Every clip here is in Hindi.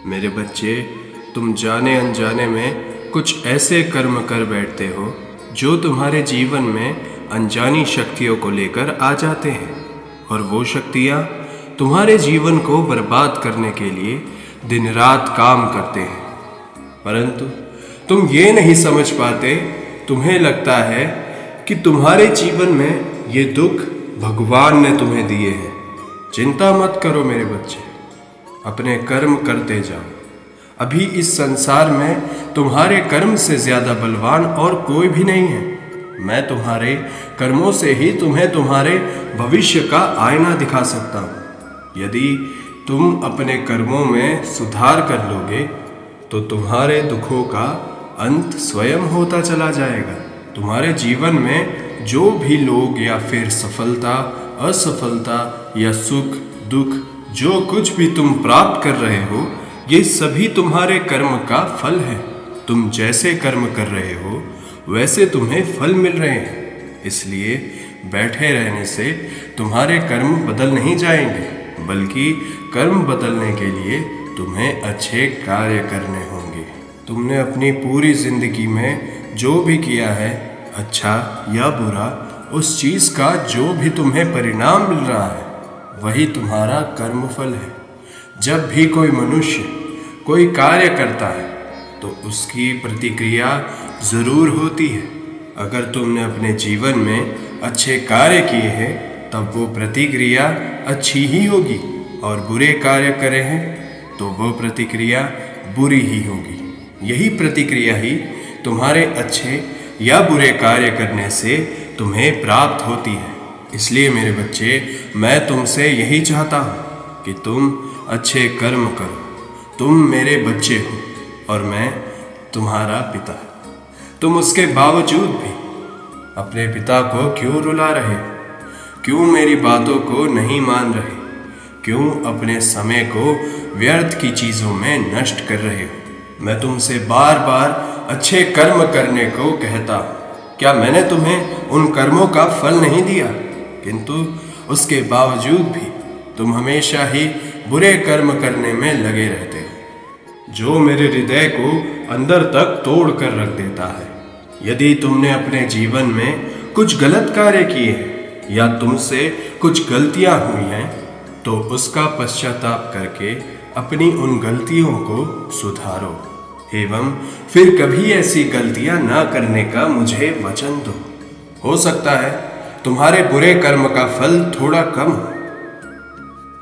मेरे बच्चे, तुम जाने अनजाने में कुछ ऐसे कर्म कर बैठते हो जो तुम्हारे जीवन में अनजानी शक्तियों को लेकर आ जाते हैं, और वो शक्तियाँ तुम्हारे जीवन को बर्बाद करने के लिए दिन रात काम करते हैं। परंतु तुम ये नहीं समझ पाते। तुम्हें लगता है कि तुम्हारे जीवन में ये दुख भगवान ने तुम्हें दिए हैं। चिंता मत करो मेरे बच्चे, अपने कर्म करते जाओ। अभी इस संसार में तुम्हारे कर्म से ज़्यादा बलवान और कोई भी नहीं है। मैं तुम्हारे कर्मों से ही तुम्हें तुम्हारे भविष्य का आईना दिखा सकता हूँ। यदि तुम अपने कर्मों में सुधार कर लोगे तो तुम्हारे दुखों का अंत स्वयं होता चला जाएगा। तुम्हारे जीवन में जो भी लोग या फिर सफलता, असफलता या सुख दुख, जो कुछ भी तुम प्राप्त कर रहे हो, ये सभी तुम्हारे कर्म का फल है। तुम जैसे कर्म कर रहे हो वैसे तुम्हें फल मिल रहे हैं। इसलिए बैठे रहने से तुम्हारे कर्म बदल नहीं जाएंगे, बल्कि कर्म बदलने के लिए तुम्हें अच्छे कार्य करने होंगे। तुमने अपनी पूरी जिंदगी में जो भी किया है, अच्छा या बुरा, उस चीज़ का जो भी तुम्हें परिणाम मिल रहा है वही तुम्हारा कर्मफल है। जब भी कोई मनुष्य कोई कार्य करता है तो उसकी प्रतिक्रिया ज़रूर होती है। अगर तुमने अपने जीवन में अच्छे कार्य किए हैं तब वो प्रतिक्रिया अच्छी ही होगी, और बुरे कार्य करे हैं तो वो प्रतिक्रिया बुरी ही होगी। यही प्रतिक्रिया ही तुम्हारे अच्छे या बुरे कार्य करने से तुम्हें प्राप्त होती है। इसलिए मेरे बच्चे, मैं तुमसे यही चाहता हूँ कि तुम अच्छे कर्म करो। तुम मेरे बच्चे हो और मैं तुम्हारा पिता। तुम उसके बावजूद भी अपने पिता को क्यों रुला रहे? क्यों मेरी बातों को नहीं मान रहे? क्यों अपने समय को व्यर्थ की चीज़ों में नष्ट कर रहे हो? मैं तुमसे बार बार अच्छे कर्म करने को कहता हूँ। क्या मैंने तुम्हें उन कर्मों का फल नहीं दिया? किंतु उसके बावजूद भी तुम हमेशा ही बुरे कर्म करने में लगे रहते हो, जो मेरे हृदय को अंदर तक तोड़ कर रख देता है। यदि तुमने अपने जीवन में कुछ गलत कार्य किए हैं या तुमसे कुछ गलतियां हुई हैं तो उसका पश्चाताप करके अपनी उन गलतियों को सुधारो एवं फिर कभी ऐसी गलतियां ना करने का मुझे वचन दो। हो सकता है तुम्हारे बुरे कर्म का फल थोड़ा कम हो,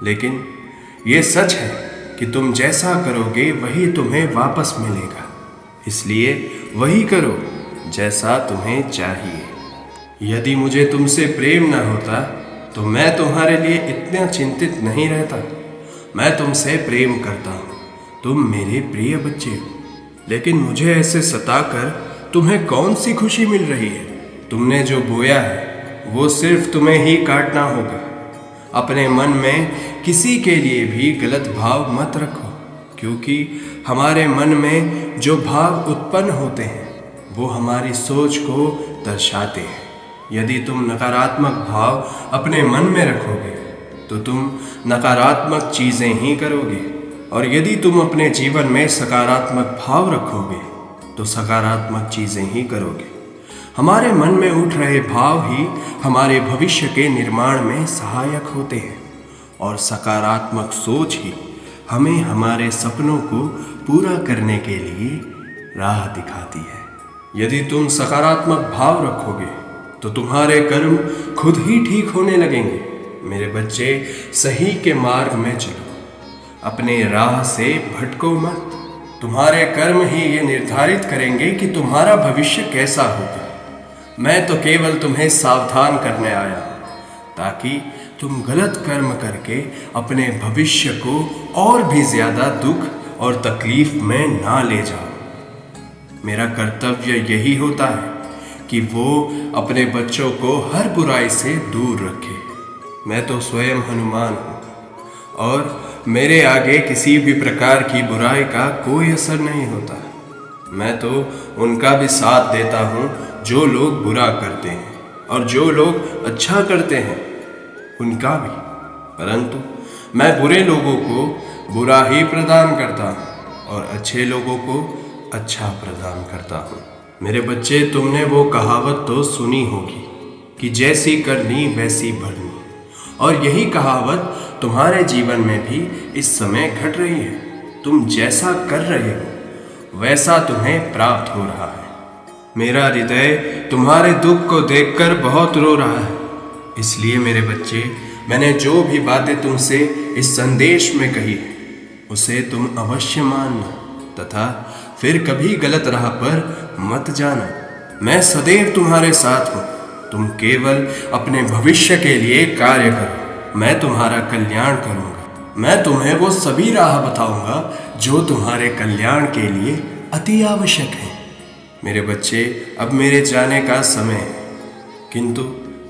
लेकिन ये सच है कि तुम जैसा करोगे वही तुम्हें वापस मिलेगा। इसलिए वही करो जैसा तुम्हें चाहिए। यदि मुझे तुमसे प्रेम न होता तो मैं तुम्हारे लिए इतना चिंतित नहीं रहता। मैं तुमसे प्रेम करता हूँ, तुम मेरे प्रिय बच्चे हो, लेकिन मुझे ऐसे सताकर तुम्हें कौन सी खुशी मिल रही है? तुमने जो बोया है वो सिर्फ तुम्हें ही काटना होगा। अपने मन में किसी के लिए भी गलत भाव मत रखो, क्योंकि हमारे मन में जो भाव उत्पन्न होते हैं वो हमारी सोच को दर्शाते हैं। यदि तुम नकारात्मक भाव अपने मन में रखोगे तो तुम नकारात्मक चीज़ें ही करोगे, और यदि तुम अपने जीवन में सकारात्मक भाव रखोगे तो सकारात्मक चीज़ें ही करोगे। हमारे मन में उठ रहे भाव ही हमारे भविष्य के निर्माण में सहायक होते हैं, और सकारात्मक सोच ही हमें हमारे सपनों को पूरा करने के लिए राह दिखाती है। यदि तुम सकारात्मक भाव रखोगे तो तुम्हारे कर्म खुद ही ठीक होने लगेंगे। मेरे बच्चे, सही के मार्ग में चलो, अपने राह से भटको मत। तुम्हारे कर्म ही ये निर्धारित करेंगे कि तुम्हारा भविष्य कैसा होगा। मैं तो केवल तुम्हें सावधान करने आया हूँ ताकि तुम गलत कर्म करके अपने भविष्य को और भी ज़्यादा दुख और तकलीफ में ना ले जाओ। मेरा कर्तव्य यही होता है कि वो अपने बच्चों को हर बुराई से दूर रखे। मैं तो स्वयं हनुमान हूँ और मेरे आगे किसी भी प्रकार की बुराई का कोई असर नहीं होता। मैं तो उनका भी साथ देता हूँ जो लोग बुरा करते हैं, और जो लोग अच्छा करते हैं उनका भी। परंतु मैं बुरे लोगों को बुरा ही प्रदान करता हूँ। और अच्छे लोगों को अच्छा प्रदान करता हूँ। मेरे बच्चे, तुमने वो कहावत तो सुनी होगी कि जैसी करनी वैसी भरनी, और यही कहावत तुम्हारे जीवन में भी इस समय घट रही है। तुम जैसा कर रहे हो वैसा तुम्हें प्राप्त हो रहा है। मेरा हृदय तुम्हारे दुख को देखकर बहुत रो रहा है। इसलिए मेरे बच्चे, मैंने जो भी बातें तुमसे इस संदेश में कही है उसे तुम अवश्य मानना तथा फिर कभी गलत राह पर मत जाना। मैं सदैव तुम्हारे साथ हूँ। तुम केवल अपने भविष्य के लिए कार्य करो। मैं तुम्हारा कल्याण करूँगा। मैं तुम्हें वो सभी राह बताऊंगा जो तुम्हारे कल्याण के लिए अति आवश्यक है। मेरे बच्चे, अब मेरे जाने का समय है, किंतु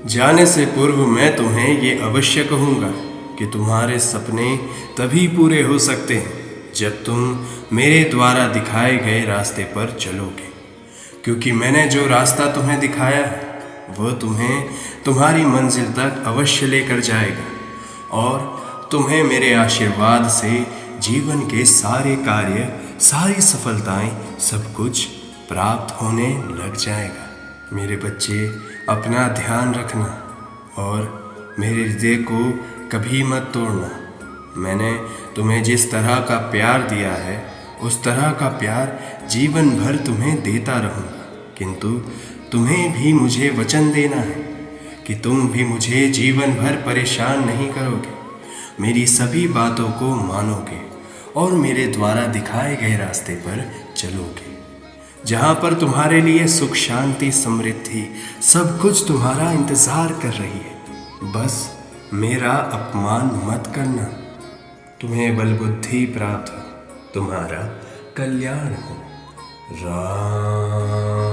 जाने से पूर्व मैं तुम्हें ये अवश्य कहूँगा कि तुम्हारे सपने तभी पूरे हो सकते हैं जब तुम मेरे द्वारा दिखाए गए रास्ते पर चलोगे। क्योंकि मैंने जो रास्ता तुम्हें दिखाया है वह तुम्हें तुम्हारी मंजिल तक अवश्य लेकर जाएगा और तुम्हें मेरे आशीर्वाद से जीवन के सारे कार्य, सारी सफलताएं, सब कुछ प्राप्त होने लग जाएगा। मेरे बच्चे, अपना ध्यान रखना और मेरे हृदय को कभी मत तोड़ना। मैंने तुम्हें जिस तरह का प्यार दिया है उस तरह का प्यार जीवन भर तुम्हें देता रहूँगा, किंतु तुम्हें भी मुझे वचन देना है कि तुम भी मुझे जीवन भर परेशान नहीं करोगे। मेरी सभी बातों को मानोगे और मेरे द्वारा दिखाए गए रास्ते पर चलोगे, जहाँ पर तुम्हारे लिए सुख, शांति, समृद्धि, सब कुछ तुम्हारा इंतजार कर रही है। बस मेरा अपमान मत करना। तुम्हें बल बुद्धि प्राप्त हो, तुम्हारा कल्याण हो। राम।